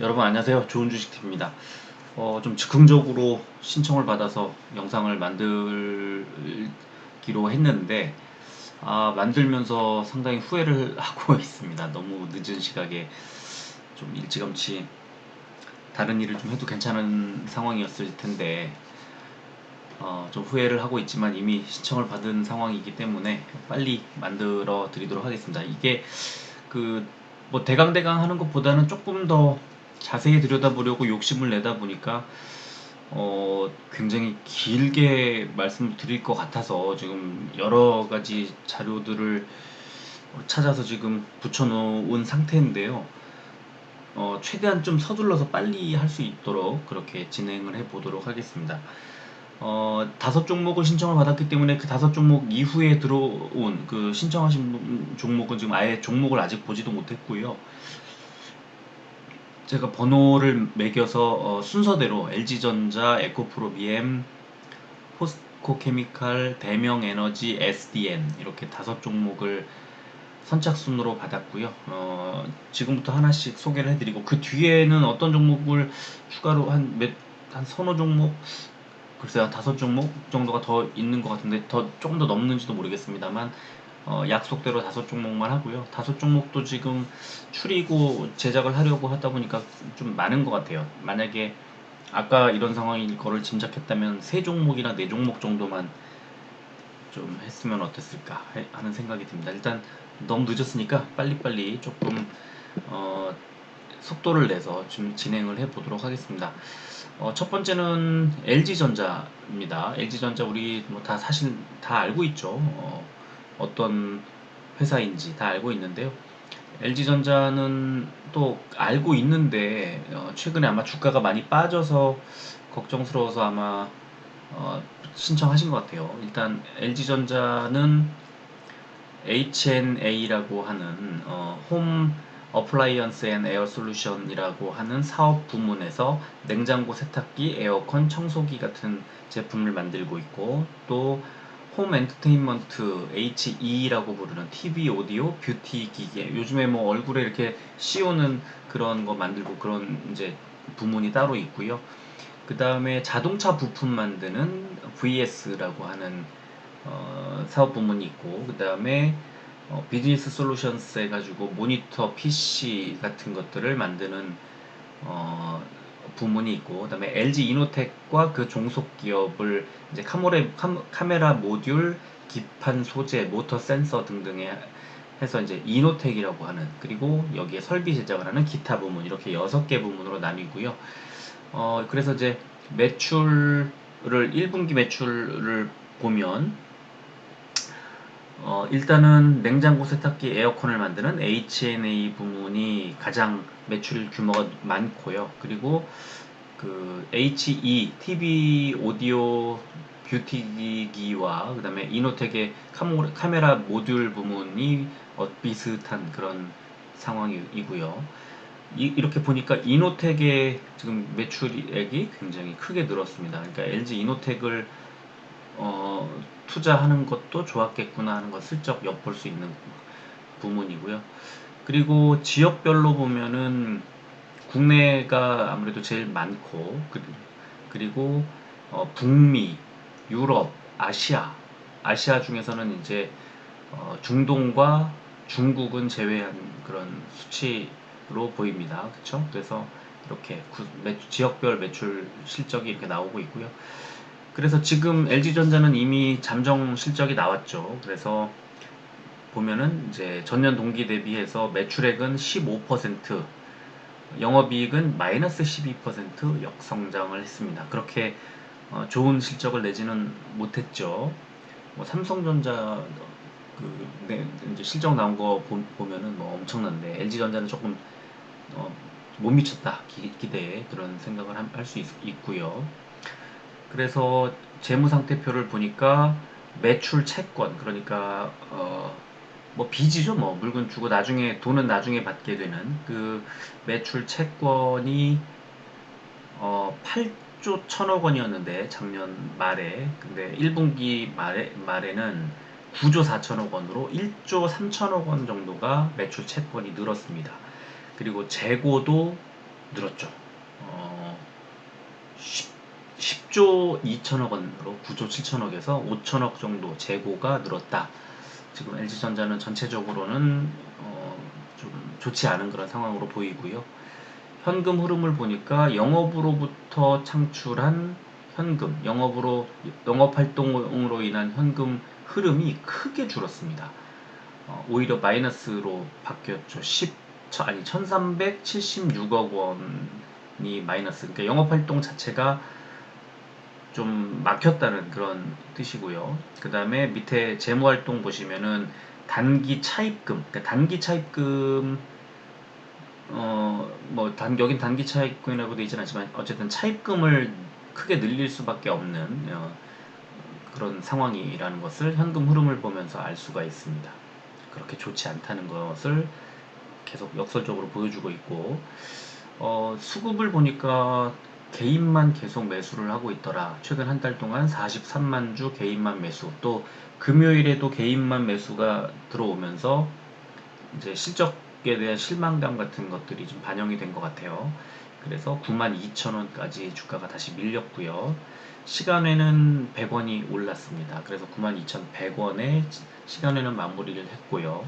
여러분 안녕하세요. 좋은 주식TV입니다. 좀 즉흥적으로 신청을 받아서 영상을 만들기로 했는데 만들면서 상당히 후회를 하고 있습니다. 너무 늦은 시각에 좀 일찌감치 다른 일을 좀 해도 괜찮은 상황이었을 텐데 좀 후회를 하고 있지만 이미 신청을 받은 상황이기 때문에 빨리 만들어 드리도록 하겠습니다. 이게 그 뭐 대강대강 하는 것보다는 조금 더 자세히 들여다보려고 욕심을 내다 보니까 굉장히 길게 말씀을 드릴 것 같아서 지금 여러 가지 자료들을 찾아서 지금 붙여놓은 상태인데요. 최대한 좀 서둘러서 빨리 할 수 있도록 그렇게 진행을 해 보도록 하겠습니다. 5종목을 신청을 받았기 때문에 그 5종목 이후에 들어온 그 신청하신 종목은 지금 아예 종목을 아직 보지도 못했고요. 제가 번호를 매겨서 순서대로 LG전자, 에코프로 BM, 포스코케미칼, 대명에너지, SDN 이렇게 5종목을 선착순으로 받았고요. 지금부터 하나씩 소개를 해드리고 그 뒤에는 어떤 종목을 추가로 한 서너 종목, 글쎄요, 5종목 정도가 더 있는 것 같은데 조금 더 넘는지도 모르겠습니다만 약속대로 5종목만 하고요. 5종목도 지금 추리고 제작을 하려고 하다 보니까 좀 많은 것 같아요. 만약에 아까 이런 상황일 거를 짐작했다면 3종목이나 4종목 정도만 좀 했으면 어땠을까 하는 생각이 듭니다. 일단 너무 늦었으니까 빨리빨리 조금 어, 속도를 내서 좀 진행을 해 보도록 하겠습니다. 첫 번째는 LG전자입니다. LG전자 우리 뭐 다 사실 다 알고 있죠. 어떤 회사인지 다 알고 있는데요. LG전자는 또 알고 있는데 최근에 아마 주가가 많이 빠져서 걱정스러워서 아마 어, 신청하신 것 같아요. 일단 LG전자는 HNA라고 하는 홈 어플라이언스 앤 에어 솔루션이라고 하는 사업 부문에서 냉장고, 세탁기, 에어컨, 청소기 같은 제품을 만들고 있고 또 홈 엔터테인먼트 HE라고 부르는 TV, 오디오, 뷰티 기계 요즘에 뭐 얼굴에 이렇게 씌우는 그런 거 만들고 그런 이제 부문이 따로 있고요. 그 다음에 자동차 부품 만드는 VS라고 하는 사업 부문이 있고 그 다음에 비즈니스 솔루션스 해가지고 모니터, PC 같은 것들을 만드는 어, 부문이 있고 그다음에 LG 이노텍과 그 종속 기업을 이제 카메라 모듈, 기판 소재, 모터 센서 등등에 해서 이제 이노텍이라고 하는 그리고 여기에 설비 제작을 하는 기타 부문 이렇게 6개 부문으로 나뉘고요. 그래서 이제 매출을 1분기 매출을 보면 일단은 냉장고, 세탁기, 에어컨을 만드는 H&A 부문이 가장 매출 규모가 많고요. 그리고 그 HE, TV, 오디오, 뷰티기와 그다음에 이노텍의 카메라 모듈 부문이 비슷한 그런 상황이고요. 이렇게 보니까 이노텍의 지금 매출액이 굉장히 크게 늘었습니다. 그러니까 LG 이노텍을 어, 투자하는 것도 좋았겠구나 하는 걸 슬쩍 엿볼 수 있는 부문이고요. 그리고 지역별로 보면은 국내가 아무래도 제일 많고 그리고 북미, 유럽, 아시아 중에서는 이제 중동과 중국은 제외한 그런 수치로 보입니다. 그렇죠? 그래서 이렇게 지역별 매출 실적이 이렇게 나오고 있고요. 그래서 지금 LG전자는 이미 잠정 실적이 나왔죠. 그래서 보면은 이제 전년 동기 대비해서 매출액은 15%, 영업이익은 마이너스 12% 역성장을 했습니다. 그렇게 좋은 실적을 내지는 못했죠. 뭐 삼성전자 이제 실적 나온 거 보면은 뭐 엄청난데 LG전자는 조금 어, 못 미쳤다 기대에 그런 생각을 할 수 있고요. 그래서 재무상태표를 보니까 매출 채권 그러니까 뭐 빚이죠 뭐 물건 주고 나중에 돈은 나중에 받게 되는 그 매출 채권이 8조 1천억 원이었는데 작년 말에 근데 1분기 말에는 9조 4천억 원으로 1조 3천억 원 정도가 매출 채권이 늘었습니다. 그리고 재고도 늘었죠. 어, 10조 2천억 원으로 9조 7천억에서 5천억 정도 재고가 늘었다. 지금 LG전자는 전체적으로는 좀 좋지 않은 그런 상황으로 보이고요. 현금 흐름을 보니까 영업으로부터 창출한 현금, 영업 활동으로 인한 현금 흐름이 크게 줄었습니다. 오히려 마이너스로 바뀌었죠. 1376억 원이 마이너스. 그러니까 영업 활동 자체가 좀 막혔다는 그런 뜻이고요. 그 다음에 밑에 재무 활동 보시면은 단기 차입금, 그러니까 단기 차입금 여긴 단기 차입금이라고 되어 있지는 않지만 어쨌든 차입금을 크게 늘릴 수밖에 없는 그런 상황이라는 것을 현금 흐름을 보면서 알 수가 있습니다. 그렇게 좋지 않다는 것을 계속 역설적으로 보여주고 있고, 수급을 보니까 개인만 계속 매수를 하고 있더라. 최근 한 달 동안 43만 주 개인만 매수, 또 금요일에도 개인만 매수가 들어오면서 이제 실적에 대한 실망감 같은 것들이 좀 반영이 된 것 같아요. 그래서 92,000원까지 주가가 다시 밀렸고요. 시간에는 100원이 올랐습니다. 그래서 92,100원에 시간에는 마무리를 했고요.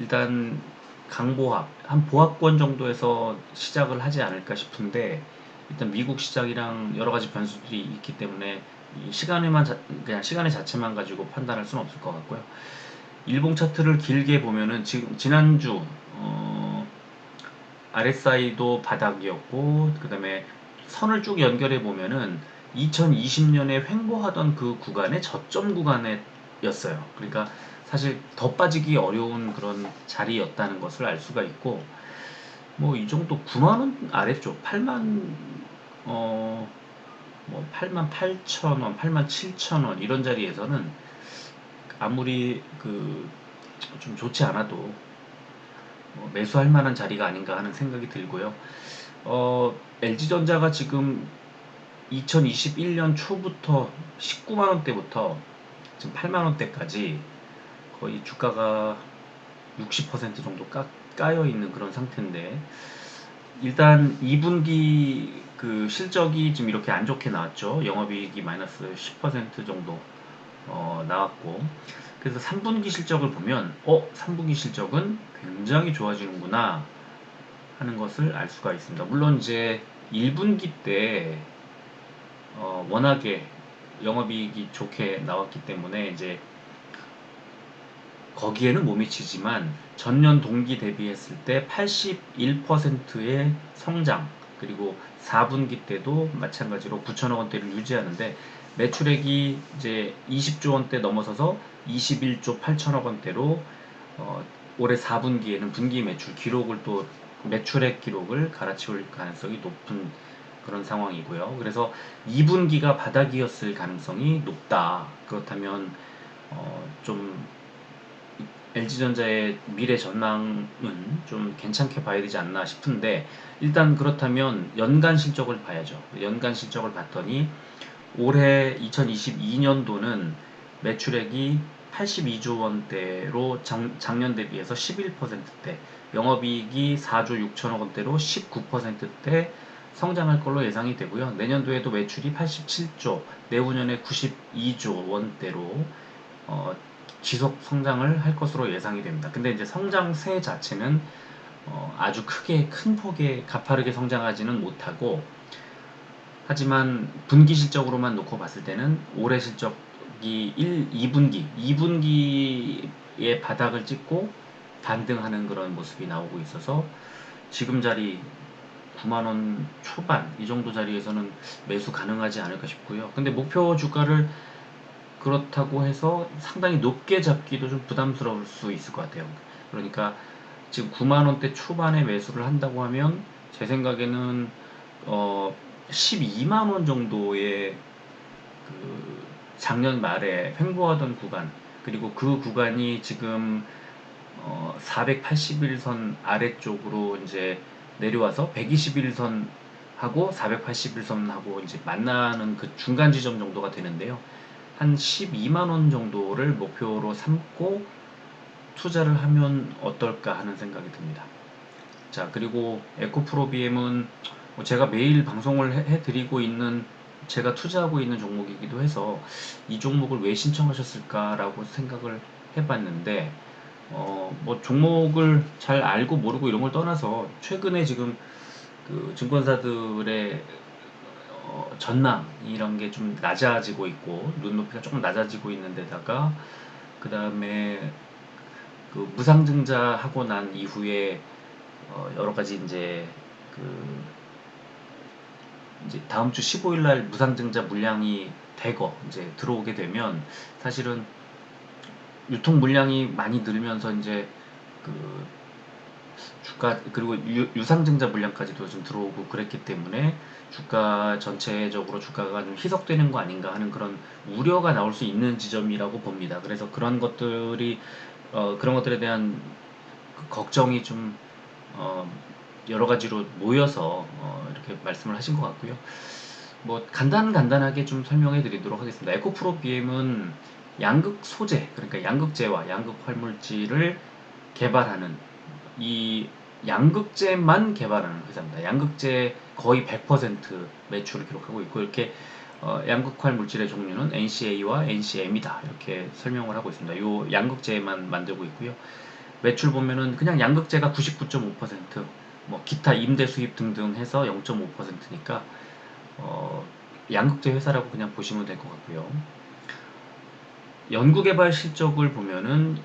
일단 강보합, 한 보합권 정도에서 시작을 하지 않을까 싶은데, 일단 미국 시장이랑 여러 가지 변수들이 있기 때문에 이 그냥 시간의 자체만 가지고 판단할 수는 없을 것 같고요. 일봉 차트를 길게 보면은 지금 지난주 RSI도 바닥이었고, 그 다음에 선을 쭉 연결해 보면은 2020년에 횡보하던 그 구간의 저점 구간이었어요. 그러니까 사실 더 빠지기 어려운 그런 자리였다는 것을 알 수가 있고, 뭐 이 정도 9만 원 아래쪽 8만 어 뭐 8만 8천 원, 8만 7천 원 이런 자리에서는 아무리 그 좀 좋지 않아도 매수할 만한 자리가 아닌가 하는 생각이 들고요. LG전자가 지금 2021년 초부터 19만 원대부터 지금 8만 원대까지 거의 주가가 60% 정도 까여 있는 그런 상태인데, 일단 2분기 그 실적이 지금 이렇게 안 좋게 나왔죠. 영업이익이 마이너스 10% 정도 나왔고, 그래서 3분기 실적을 보면 3분기 실적은 굉장히 좋아지는구나 하는 것을 알 수가 있습니다. 물론 이제 1분기 때 워낙에 영업이익이 좋게 나왔기 때문에 이제 거기에는 못 미치지만 전년 동기 대비했을 때 81%의 성장, 그리고 4분기 때도 마찬가지로 9천억 원대를 유지하는데 매출액이 이제 20조 원대 넘어서서 21조 8천억 원대로 올해 4분기에는 분기 매출 기록을 또 매출액 기록을 갈아치울 가능성이 높은 그런 상황이고요. 그래서 2분기가 바닥이었을 가능성이 높다. 그렇다면 좀 LG전자의 미래 전망은 좀 괜찮게 봐야 되지 않나 싶은데, 일단 그렇다면 연간 실적을 봐야죠. 연간 실적을 봤더니 올해 2022년도는 매출액이 82조 원대로 작년 대비해서 11%대, 영업이익이 4조 6천억 원대로 19%대 성장할 걸로 예상이 되고요. 내년도에도 매출이 87조, 내후년에 92조 원대로 어, 지속 성장을 할 것으로 예상이 됩니다. 근데 이제 성장세 자체는 아주 큰 폭의 가파르게 성장하지는 못하고, 하지만 분기 실적으로만 놓고 봤을 때는 올해 실적이 2분기의 바닥을 찍고 반등하는 그런 모습이 나오고 있어서 지금 자리 9만원 초반 이 정도 자리에서는 매수 가능하지 않을까 싶고요. 근데 목표 주가를 그렇다고 해서 상당히 높게 잡기도 좀 부담스러울 수 있을 것 같아요. 그러니까 지금 9만 원대 초반에 매수를 한다고 하면 제 생각에는 12만 원 정도의 그 작년 말에 횡보하던 구간, 그리고 그 구간이 지금 481선 아래쪽으로 이제 내려와서 121선 하고 481선 하고 이제 만나는 그 중간 지점 정도가 되는데요. 한 12만 원 정도를 목표로 삼고 투자를 하면 어떨까 하는 생각이 듭니다. 자, 그리고 에코프로비엠은 뭐 제가 매일 방송을 해드리고 있는, 제가 투자하고 있는 종목이기도 해서 이 종목을 왜 신청하셨을까라고 생각을 해봤는데, 뭐 종목을 잘 알고 모르고 이런 걸 떠나서 최근에 지금 그 증권사들의 전망 이런 게 좀 낮아지고 있고 눈높이가 조금 낮아지고 있는 데다가, 그 다음에 그 무상증자 하고 난 이후에 여러 가지 그 이제 다음 주 15일 날 무상증자 물량이 대거 이제 들어오게 되면, 사실은 유통 물량이 많이 늘면서 이제 그 주가, 그리고 유상증자 물량까지도 좀 들어오고 그랬기 때문에 주가 전체적으로 주가가 좀 희석되는 거 아닌가 하는 그런 우려가 나올 수 있는 지점이라고 봅니다. 그래서 그런 것들이 그런 것들에 대한 그 걱정이 좀 어, 여러 가지로 모여서 이렇게 말씀을 하신 것 같고요. 뭐 간단하게 좀 설명해 드리도록 하겠습니다. 에코프로 BM은 양극 소재, 그러니까 양극재와 양극 활물질을 개발하는, 이 양극재만 개발하는 회사입니다. 양극재 거의 100% 매출을 기록하고 있고, 이렇게 양극활 물질의 종류는 NCA와 NCM이다 이렇게 설명을 하고 있습니다. 요 양극재만 만들고 있고요. 매출 보면은 그냥 양극재가 99.5%, 뭐 기타 임대 수입 등등 해서 0.5%니까 양극재 회사라고 그냥 보시면 될 것 같고요. 연구개발 실적을 보면은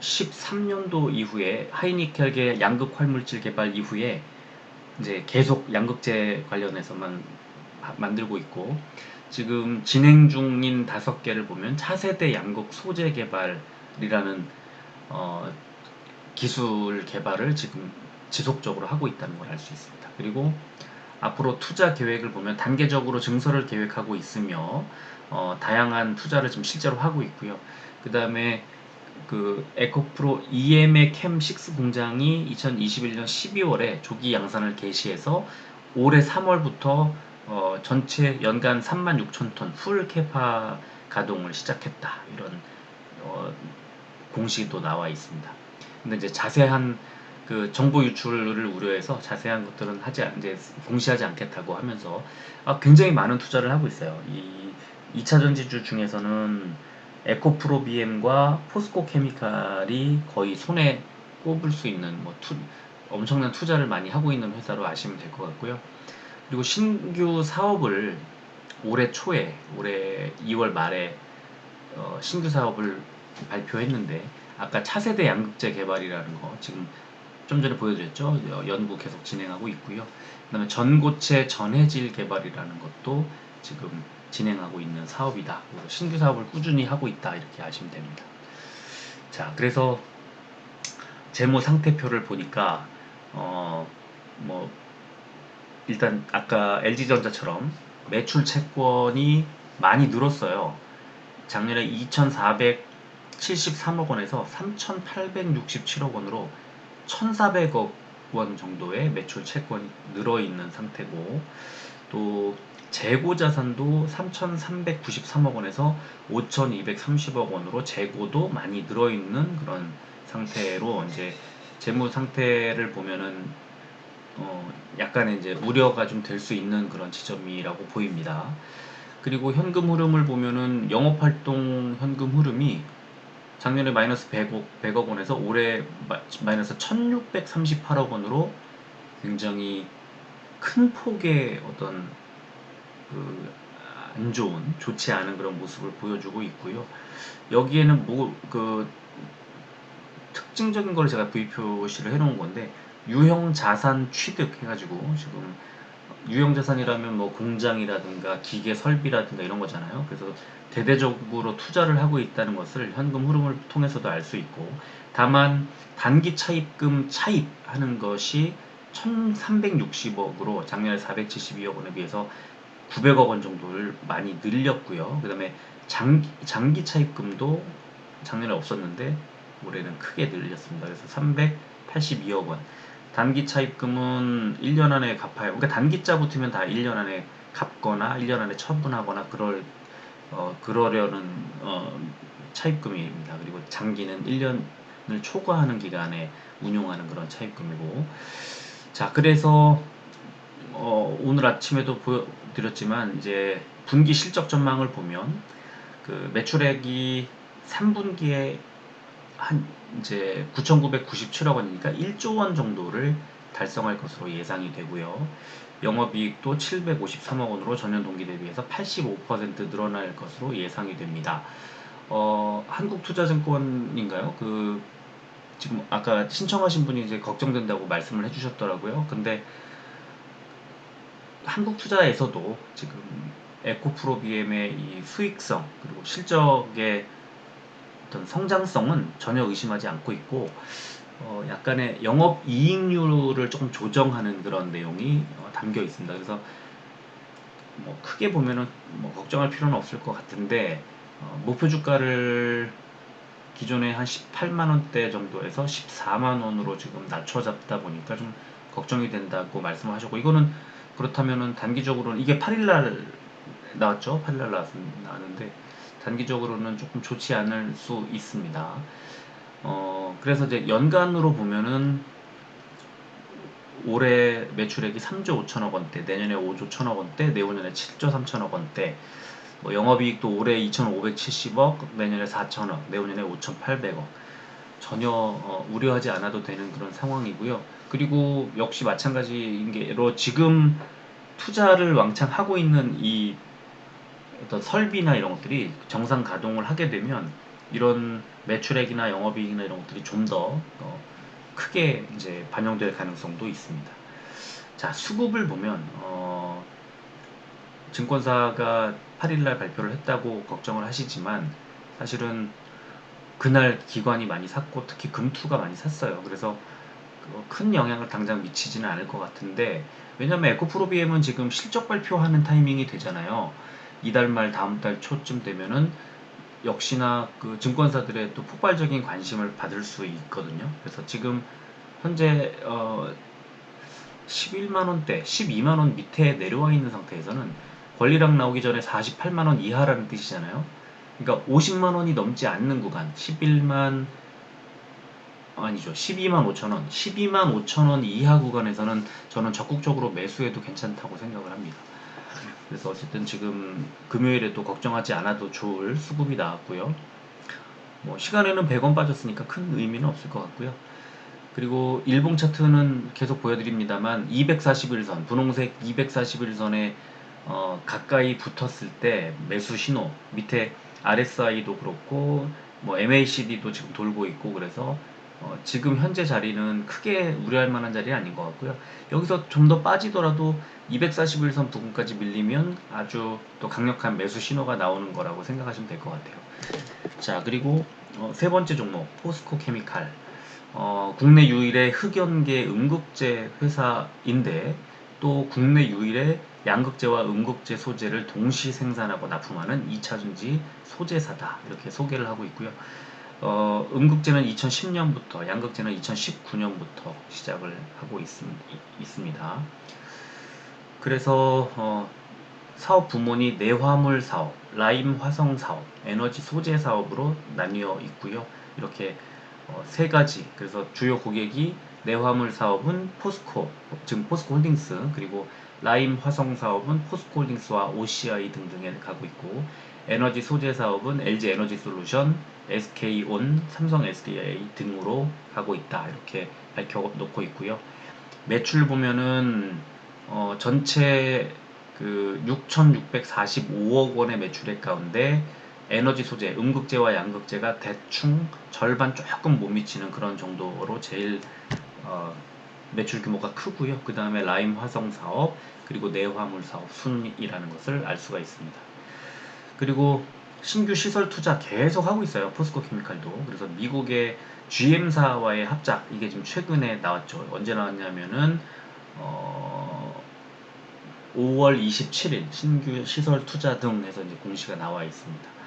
2013년도 이후에 하이니켈계 양극 활물질 개발 이후에 이제 계속 양극재 관련해서만 만들고 있고, 지금 진행 중인 5개를 보면 차세대 양극 소재 개발이라는 어, 기술 개발을 지금 지속적으로 하고 있다는 걸 알 수 있습니다. 그리고 앞으로 투자 계획을 보면 단계적으로 증설을 계획하고 있으며 다양한 투자를 지금 실제로 하고 있고요. 그 다음에 그 에코프로 EM의 캠6 공장이 2021년 12월에 조기 양산을 개시해서 올해 3월부터 전체 연간 36,000톤 풀 캐파 가동을 시작했다, 이런 공시도 나와 있습니다. 근데 이제 자세한 그 정보 유출을 우려해서 자세한 것들은 이제 공시하지 않겠다고 하면서 굉장히 많은 투자를 하고 있어요. 이 2차 전지주 중에서는 에코프로 BM과 포스코 케미칼이 거의 손에 꼽을 수 있는 엄청난 투자를 많이 하고 있는 회사로 아시면 될 것 같고요. 그리고 신규 사업을 올해 2월 말에 신규 사업을 발표했는데, 아까 차세대 양극재 개발이라는 거 지금 좀 전에 보여드렸죠. 연구 계속 진행하고 있고요. 그 다음에 전고체 전해질 개발이라는 것도 지금 진행하고 있는 사업이다. 그래서 신규 사업을 꾸준히 하고 있다, 이렇게 아시면 됩니다. 자, 그래서 재무 상태표를 보니까 뭐 일단 아까 LG전자처럼 매출 채권이 많이 늘었어요. 작년에 2,473억 원에서 3,867억 원으로 1,400억 원 정도의 매출 채권이 늘어있는 상태고, 또 재고 자산도 3,393억 원에서 5,230억 원으로 재고도 많이 늘어있는 그런 상태로, 이제 재무 상태를 보면은 약간의 이제 우려가 좀 될 수 있는 그런 지점이라고 보입니다. 그리고 현금 흐름을 보면은 영업활동 현금 흐름이 작년에 마이너스 100억 원에서 올해 마이너스 1638억 원으로 굉장히 큰 폭의 어떤 그 안 좋은, 좋지 않은 그런 모습을 보여주고 있고요. 여기에는 특징적인 걸 제가 V 표시를 해놓은 건데, 유형 자산 취득 해가지고, 지금 유형 자산이라면 뭐 공장이라든가 기계 설비라든가 이런 거잖아요. 그래서 대대적으로 투자를 하고 있다는 것을 현금 흐름을 통해서도 알 수 있고, 다만 단기 차입금 차입하는 것이 1360억으로 작년에 472억 원에 비해서 900억 원 정도를 많이 늘렸고요. 그 다음에 장기 차입금도 작년에 없었는데 올해는 크게 늘렸습니다. 그래서 382억 원. 단기 차입금은 1년 안에 갚아요. 그러니까 단기자 붙으면 다 1년 안에 갚거나 1년 안에 처분하거나 그러려는 차입금입니다. 그리고 장기는 1년 초과하는 기간에 운용하는 그런 차입금이고, 자, 그래서 오늘 아침에도 보여드렸지만 이제 분기 실적 전망을 보면 그 매출액이 3분기에 한 이제 9,997억 원이니까 1조 원 정도를 달성할 것으로 예상이 되고요. 영업이익도 753억 원으로 전년 동기 대비해서 85% 늘어날 것으로 예상이 됩니다. 한국투자증권인가요? 지금 아까 신청하신 분이 이제 걱정된다고 말씀을 해주셨더라고요. 근데 한국투자에서도 지금 에코프로비엠의 이 수익성 그리고 실적의 어떤 성장성은 전혀 의심하지 않고 있고, 약간의 영업이익률을 조금 조정하는 그런 내용이 담겨 있습니다. 그래서 뭐 크게 보면은 뭐 걱정할 필요는 없을 것 같은데, 목표 주가를 기존에 한 18만 원대 정도에서 14만 원으로 지금 낮춰 잡다 보니까 좀 걱정이 된다고 말씀하셨고, 이거는 그렇다면은 단기적으로는 이게 8일날 나왔죠? 8일날 나왔는데 단기적으로는 조금 좋지 않을 수 있습니다. 그래서 이제 연간으로 보면은 올해 매출액이 3조 5천억 원대, 내년에 5조 1천억 원대, 내후년에 7조 3천억 원대, 뭐 영업이익도 올해 2,570억, 내년에 4천억, 내후년에 5,800억. 전혀 우려하지 않아도 되는 그런 상황이고요. 그리고 역시 마찬가지인 게로 지금 투자를 왕창 하고 있는 이 어떤 설비나 이런 것들이 정상 가동을 하게 되면 이런 매출액이나 영업이익이나 이런 것들이 좀 더 크게 이제 반영될 가능성도 있습니다. 자, 수급을 보면 증권사가 8일날 발표를 했다고 걱정을 하시지만 사실은 그날 기관이 많이 샀고 특히 금투가 많이 샀어요. 그래서 큰 영향을 당장 미치지는 않을 것 같은데, 왜냐면 에코프로비엠은 지금 실적 발표하는 타이밍이 되잖아요. 이달 말 다음 달 초쯤 되면은 역시나 그 증권사들의 또 폭발적인 관심을 받을 수 있거든요. 그래서 지금 현재 11만 원대, 12만 원 밑에 내려와 있는 상태에서는 권리락 나오기 전에 48만 원 이하라는 뜻이잖아요. 그러니까 50만 원이 넘지 않는 구간, 12만 5천 원, 12만 5천 원 이하 구간에서는 저는 적극적으로 매수해도 괜찮다고 생각을 합니다. 그래서 어쨌든 지금 금요일에 또 걱정하지 않아도 좋을 수급이 나왔고요. 뭐 시간에는 100원 빠졌으니까 큰 의미는 없을 것 같고요. 그리고 일봉 차트는 계속 보여드립니다만 241선, 분홍색 241선에 가까이 붙었을 때 매수 신호, 밑에 RSI도 그렇고 뭐 MACD도 지금 돌고 있고, 그래서 지금 현재 자리는 크게 우려할 만한 자리는 아닌 것 같고요. 여기서 좀 더 빠지더라도 241선 부근까지 밀리면 아주 또 강력한 매수 신호가 나오는 거라고 생각하시면 될 것 같아요. 자, 그리고 세 번째 종목 포스코 케미칼, 국내 유일의 흑연계 음극재 회사인데 또 국내 유일의 양극재와 음극재 소재를 동시 생산하고 납품하는 2차전지 소재사다, 이렇게 소개를 하고 있고요. 음극재는 2010년부터, 양극재는 2019년부터 시작을 하고 있습니다. 그래서 사업 부문이 내화물 사업, 라임 화성 사업, 에너지 소재 사업으로 나뉘어 있고요. 이렇게 세 가지. 그래서 주요 고객이 내화물 사업은 포스코, 지금 포스코 홀딩스, 그리고 라임 화성 사업은 포스코 홀딩스와 OCI 등등에 가고 있고, 에너지 소재 사업은 LG 에너지 솔루션, SK온, 삼성 SDI 등으로 가고 있다, 이렇게 밝혀놓고 있고요. 매출 보면은 전체 그 6,645억 원의 매출액 가운데 에너지 소재, 음극재와 양극재가 대충 절반 조금 못 미치는 그런 정도로 제일 매출 규모가 크고요. 그 다음에 라임 화성 사업, 그리고 내화물 사업 순이라는 것을 알 수가 있습니다. 그리고 신규 시설 투자 계속 하고 있어요. 포스코 케미칼도. 그래서 미국의 GM사와의 합작, 이게 지금 최근에 나왔죠. 언제 나왔냐면은 5월 27일 신규 시설 투자 등 해서 이제 공시가 나와 있습니다.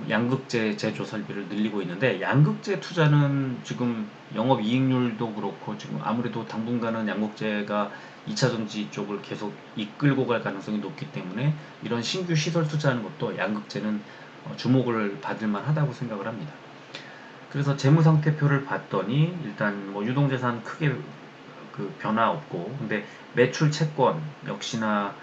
양극재 제조 설비를 늘리고 있는데, 양극재 투자는 지금 영업 이익률도 그렇고 지금 아무래도 당분간은 양극재가 2차전지 쪽을 계속 이끌고 갈 가능성이 높기 때문에 이런 신규 시설 투자하는 것도 양극재는 주목을 받을 만하다고 생각을 합니다. 그래서 재무상태표를 봤더니 일단 뭐 유동자산 크게 그 변화 없고, 근데 매출 채권 역시나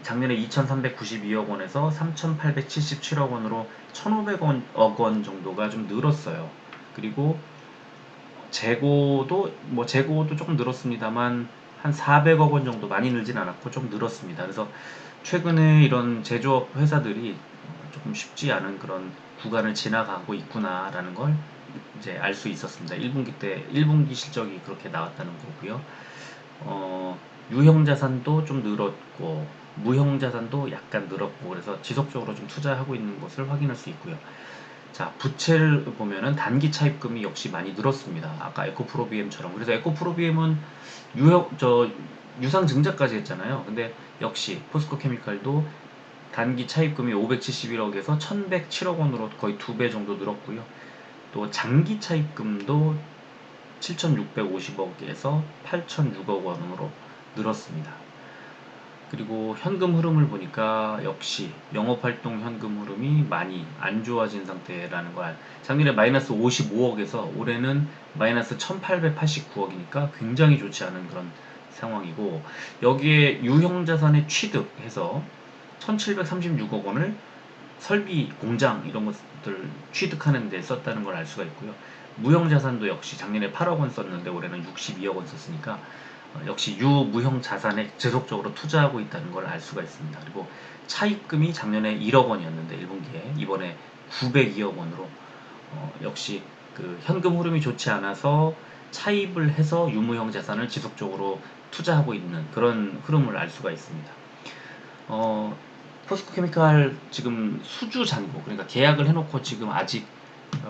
작년에 2,392억 원에서 3,877억 원으로 1,500억 원 정도가 좀 늘었어요. 그리고 재고도 조금 늘었습니다만 한 400억 원 정도, 많이 늘진 않았고 좀 늘었습니다. 그래서 최근에 이런 제조업 회사들이 조금 쉽지 않은 그런 구간을 지나가고 있구나라는 걸 이제 알 수 있었습니다. 1분기 실적이 그렇게 나왔다는 거고요. 유형자산도 좀 늘었고 무형자산도 약간 늘었고, 그래서 지속적으로 좀 투자하고 있는 것을 확인할 수 있고요. 자, 부채를 보면은 단기 차입금이 역시 많이 늘었습니다. 아까 에코프로비엠처럼. 그래서 에코프로비엠은 유상 증자까지 했잖아요. 근데 역시 포스코케미칼도 단기 차입금이 571억에서 1107억 원으로 거의 2배 정도 늘었고요. 또 장기 차입금도 7,650억에서 8,006억 원으로 늘었습니다. 그리고 현금 흐름을 보니까 역시 영업활동 현금 흐름이 많이 안 좋아진 상태라는 걸, 작년에 마이너스 55억에서 올해는 마이너스 1889억이니까 굉장히 좋지 않은 그런 상황이고, 여기에 유형자산의 취득해서 1736억 원을 설비, 공장 이런 것들 취득하는 데 썼다는 걸 알 수가 있고요. 무형자산도 역시 작년에 8억 원 썼는데 올해는 62억 원 썼으니까 역시 유무형 자산에 지속적으로 투자하고 있다는 걸 알 수가 있습니다. 그리고 차입금이 작년에 1억 원이었는데 1분기에 이번에 902억 원으로 역시 그 현금 흐름이 좋지 않아서 차입을 해서 유무형 자산을 지속적으로 투자하고 있는 그런 흐름을 알 수가 있습니다. 포스코케미칼 지금 수주 잔고, 그러니까 계약을 해놓고 지금 아직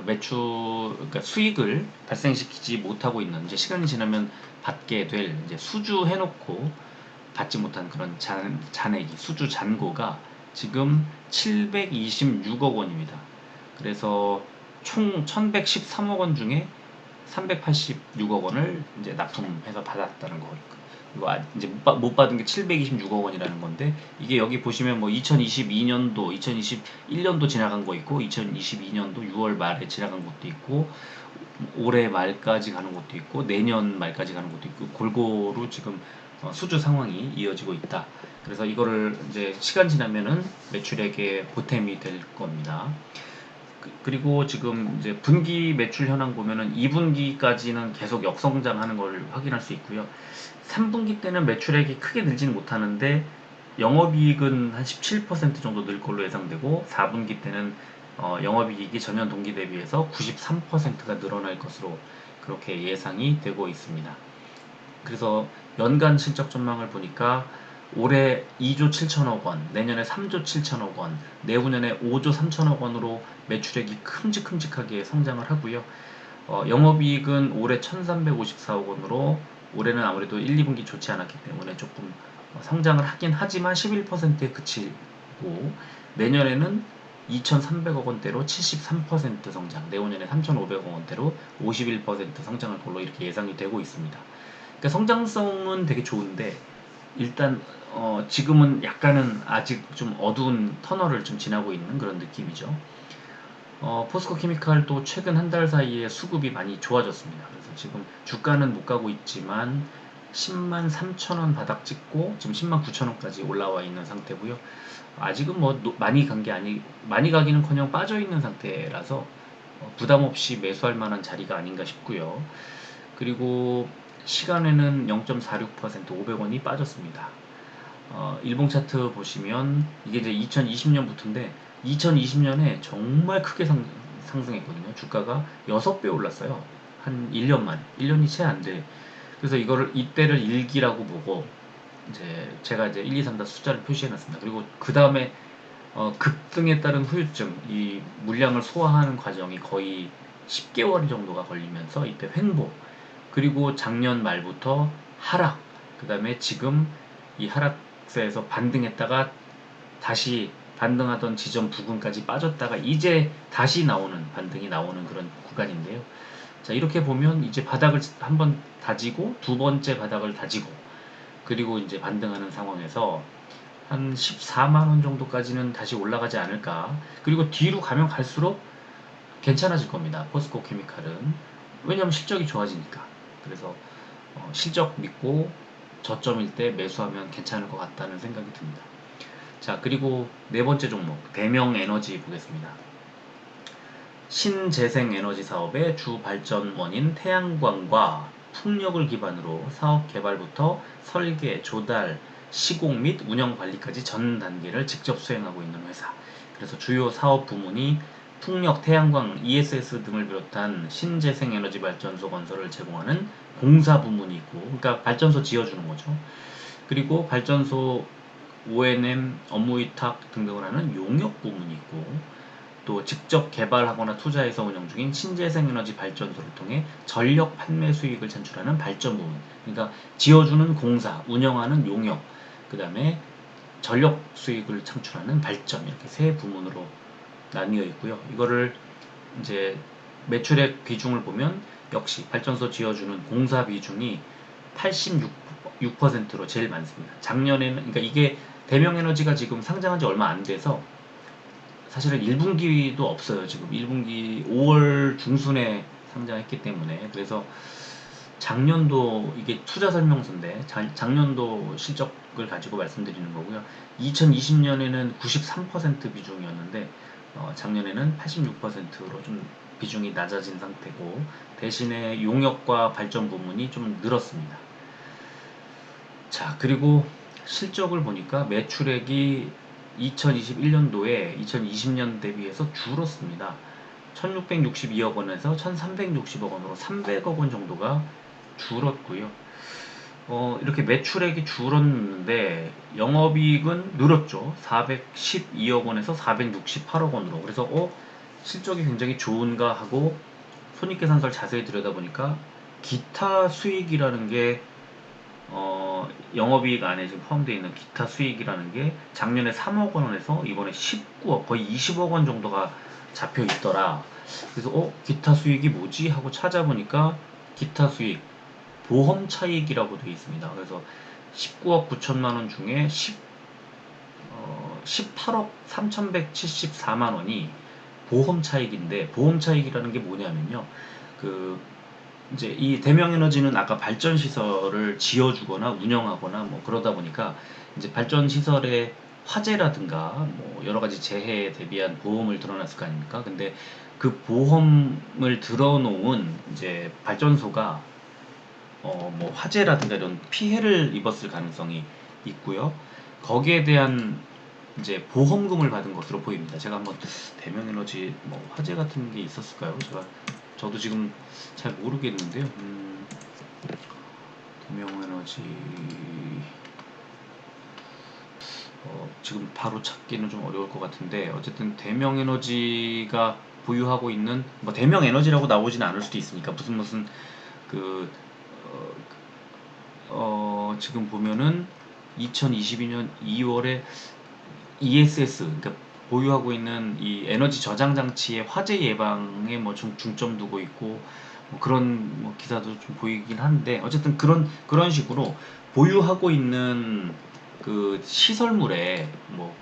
그러니까 수익을 발생시키지 못하고 있는, 이제 시간이 지나면 받게 될, 이제 수주해놓고 받지 못한 그런 잔액이, 수주 잔고가 지금 726억 원입니다. 그래서 총 1113억 원 중에 386억 원을 이제 납품해서 받았다는 거니까. 이제 못 받은 게 726억 원이라는 건데, 이게 여기 보시면 뭐 2022년도, 2021년도 지나간 거 있고, 2022년도 6월 말에 지나간 것도 있고, 올해 말까지 가는 것도 있고, 내년 말까지 가는 것도 있고, 골고루 지금 수주 상황이 이어지고 있다. 그래서 이거를 이제 시간 지나면은 매출액의 보탬이 될 겁니다. 그리고 지금 이제 분기 매출 현황 보면은 2분기까지는 계속 역성장하는 걸 확인할 수 있고요. 3분기 때는 매출액이 크게 늘지는 못하는데 영업이익은 한 17% 정도 늘 걸로 예상되고, 4분기 때는 영업이익이 전년 동기 대비해서 93%가 늘어날 것으로 그렇게 예상이 되고 있습니다. 그래서 연간 실적 전망을 보니까 올해 2조 7천억 원, 내년에 3조 7천억 원, 내후년에 5조 3천억 원으로 매출액이 큼직큼직하게 성장을 하고요. 영업이익은 올해 1,354억 원으로, 올해는 아무래도 1, 2분기 좋지 않았기 때문에 조금 성장을 하긴 하지만 11%에 그치고, 내년에는 2,300억 원대로 73% 성장, 내후년에 3,500억 원대로 51% 성장할 걸로 이렇게 예상이 되고 있습니다. 그러니까 성장성은 되게 좋은데, 일단 지금은 약간은 아직 좀 어두운 터널을 좀 지나고 있는 그런 느낌이죠. 포스코케미칼도 최근 한 달 사이에 수급이 많이 좋아졌습니다. 그래서 지금 주가는 못 가고 있지만 10만 3천 원 바닥 찍고 지금 10만 9천 원까지 올라와 있는 상태고요. 아직은 뭐 많이 가기는커녕 빠져 있는 상태라서 부담 없이 매수할 만한 자리가 아닌가 싶고요. 그리고 시간에는 0.46% 500원이 빠졌습니다. 일봉 차트 보시면 이게 이제 2020년부터인데, 2020년에 정말 크게 상승했거든요. 주가가 6배 올랐어요. 한 1년 만에. 1년이 채 안 돼. 그래서 이때를 일기라고 보고, 이제 제가 이제 1, 2, 3다 숫자를 표시해 놨습니다. 그리고 그 다음에 급등에 따른 후유증, 이 물량을 소화하는 과정이 거의 10개월 정도가 걸리면서 이때 횡보, 그리고 작년 말부터 하락, 그 다음에 지금 이 하락세에서 반등했다가 다시 반등하던 지점 부근까지 빠졌다가 이제 다시 반등이 나오는 그런 구간인데요. 자, 이렇게 보면 이제 바닥을 한번 다지고 두 번째 바닥을 다지고, 그리고 이제 반등하는 상황에서 한 14만 원 정도까지는 다시 올라가지 않을까. 그리고 뒤로 가면 갈수록 괜찮아질 겁니다. 포스코 케미칼은. 왜냐하면 실적이 좋아지니까. 그래서 실적 믿고 저점일 때 매수하면 괜찮을 것 같다는 생각이 듭니다. 자, 그리고 네 번째 종목 대명에너지 보겠습니다. 신재생에너지 사업의 주 발전원인 태양광과 풍력을 기반으로 사업 개발부터 설계, 조달, 시공 및 운영 관리까지 전 단계를 직접 수행하고 있는 회사. 그래서 주요 사업 부문이 풍력, 태양광, ESS 등을 비롯한 신재생에너지 발전소 건설을 제공하는 공사 부문이 있고, 그러니까 발전소 지어주는 거죠. 그리고 발전소 O&M 업무 위탁 등등을 하는 용역 부문이 있고, 또 직접 개발하거나 투자해서 운영 중인 신재생에너지 발전소를 통해 전력 판매 수익을 창출하는 발전 부문. 그러니까 지어주는 공사, 운영하는 용역, 그 다음에 전력 수익을 창출하는 발전, 이렇게 세 부문으로 나뉘어 있고요. 이거를 이제 매출액 비중을 보면 역시 발전소 지어주는 공사 비중이 86%로 제일 많습니다. 작년에는, 그러니까 이게 대명에너지가 지금 상장한 지 얼마 안 돼서 사실은 1분기도 없어요. 지금 1분기 5월 중순에 상장했기 때문에. 그래서 작년도 이게 투자 설명서인데 작년도 실적을 가지고 말씀드리는 거고요. 2020년에는 93% 비중이었는데 작년에는 86%로 좀 비중이 낮아진 상태고, 대신에 용역과 발전 부문이 좀 늘었습니다. 자, 그리고 실적을 보니까 매출액이 2021년도에 2020년 대비해서 줄었습니다. 1662억 원에서 1360억 원으로 300억 원 정도가 줄었고요. 이렇게 매출액이 줄었는데 영업이익은 늘었죠. 412억 원에서 468억 원으로. 그래서 실적이 굉장히 좋은가 하고 손익계산서를 자세히 들여다보니까 기타 수익이라는 게 영업이익 안에 지금 포함되어 있는 기타 수익이라는 게 작년에 3억 원에서 이번에 19억, 거의 20억 원 정도가 잡혀 있더라. 그래서 기타 수익이 뭐지? 하고 찾아보니까 기타 수익, 보험 차익이라고 되어 있습니다. 그래서 19억 9천만 원 중에 18억 3,174만 원이 보험 차익인데, 보험 차익이라는 게 뭐냐면요. 이제 이 대명에너지는 아까 발전 시설을 지어주거나 운영하거나 뭐 그러다 보니까 이제 발전 시설의 화재라든가 뭐 여러 가지 재해에 대비한 보험을 들어놨을 거 아닙니까? 근데 그 보험을 들어놓은 이제 발전소가 뭐 화재라든가 이런 피해를 입었을 가능성이 있고요. 거기에 대한 이제 보험금을 받은 것으로 보입니다. 제가 한번 대명에너지 뭐 화재 같은 게 있었을까요? 저도 지금 잘 모르겠는데요. 대명에너지 지금 바로 찾기는 좀 어려울 것 같은데, 어쨌든 대명에너지가 보유하고 있는, 뭐 대명에너지라고 나오지는 않을 수도 있으니까 무슨 그 지금 보면은 2022년 2월에 ESS, 그러니까 보유하고 있는 이 에너지 저장 장치의 화재 예방에 뭐 중점 두고 있고, 뭐 그런 뭐 기사도 좀 보이긴 한데, 어쨌든 그런 식으로 보유하고 있는 그 시설물에 뭐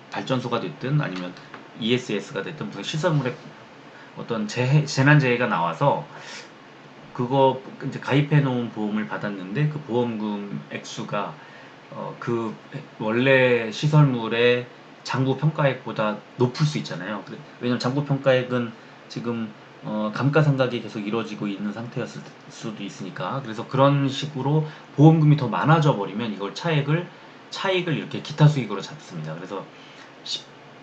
발전소가 됐든 아니면 ESS가 됐든 무슨 시설물에 어떤 재난재해가 나와서 그거 이제 가입해 놓은 보험을 받았는데 그 보험금 액수가 그 원래 시설물의 장부 평가액보다 높을 수 있잖아요. 왜냐면 장부 평가액은 지금 감가상각이 계속 이루어지고 있는 상태였을 수도 있으니까. 그래서 그런 식으로 보험금이 더 많아져 버리면 이걸 차익을 이렇게 기타 수익으로 잡습니다. 그래서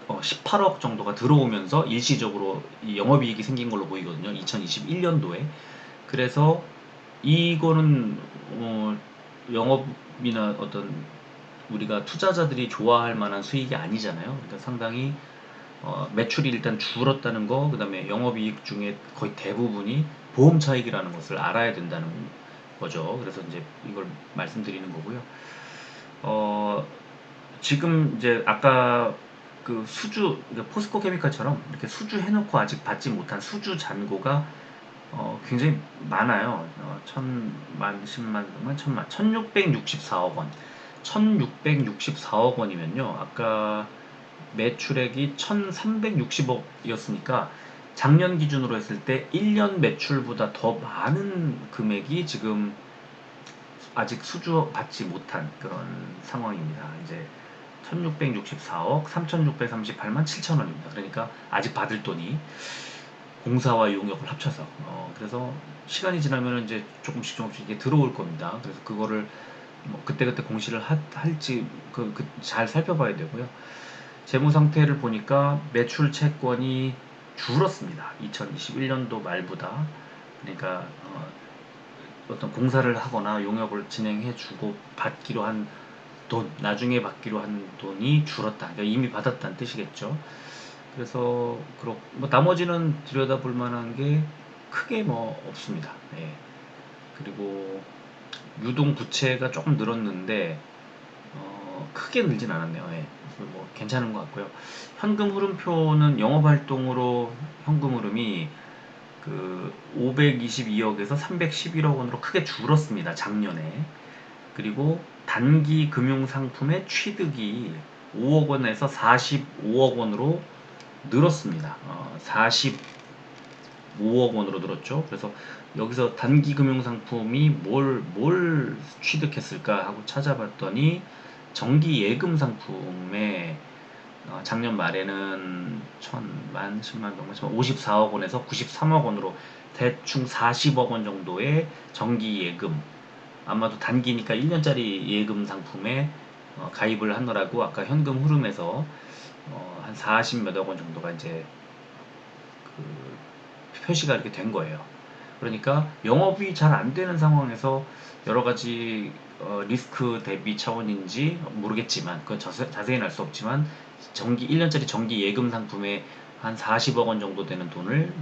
18억 정도가 들어오면서 일시적으로 이 영업이익이 생긴 걸로 보이거든요. 2021년도에. 그래서 이거는 영업이나 어떤 우리가 투자자들이 좋아할 만한 수익이 아니잖아요. 그러니까 상당히 매출이 일단 줄었다는 거, 그 다음에 영업이익 중에 거의 대부분이 보험 차익이라는 것을 알아야 된다는 거죠. 그래서 이제 이걸 말씀드리는 거고요. 지금 이제 아까 그 그러니까 포스코 케미칼처럼 이렇게 수주 해놓고 아직 받지 못한 수주 잔고가 굉장히 많아요. 천만, 십만, 천만, 1664억 원. 1664억 원이면요. 아까 매출액이 1360억이었으니까 작년 기준으로 했을 때 1년 매출보다 더 많은 금액이 지금 아직 수주 받지 못한 그런 상황입니다. 이제 1664억 3638만 7천원입니다. 그러니까 아직 받을 돈이 공사와 용역을 합쳐서 그래서 시간이 지나면 이제 조금씩 이게 들어올 겁니다. 그래서 그거를 뭐 그때그때 공시를 할지 잘 살펴봐야 되고요. 재무 상태를 보니까 매출 채권이 줄었습니다. 2021년도 말보다. 그러니까 어떤 공사를 하거나 용역을 진행해 주고 받기로 한 돈, 나중에 받기로 한 돈이 줄었다. 그러니까 이미 받았다는 뜻이겠죠. 그래서 뭐 나머지는 들여다볼 만한 게 크게 뭐 없습니다. 예. 그리고 유동 부채가 조금 늘었는데 크게 늘진 않았네요. 예. 뭐 괜찮은 것 같고요. 현금 흐름표는 영업활동으로 현금 흐름이 그 522억에서 311억 원으로 크게 줄었습니다. 작년에. 그리고 단기 금융상품의 취득이 5억 원에서 45억 원으로 늘었습니다. 45억 원으로 늘었죠. 그래서 여기서 단기 금융상품이 뭘 취득했을까 하고 찾아봤더니 정기 예금 상품에 작년 말에는 1000만, 10만, 100만, 54억 원에서 93억 원으로 대충 40억 원 정도의 정기 예금, 아마도 단기니까 1년짜리 예금 상품에 가입을 하느라고 아까 현금 흐름에서 한 40 몇억 원 정도가 이제 그 표시가 이렇게 된 거예요. 그러니까 영업이 잘 안 되는 상황에서 여러 가지 리스크 대비 차원인지 모르겠지만 그건 자세히는 알 수 없지만 1년짜리 정기 예금 상품에 한 40억 원 정도 되는 돈을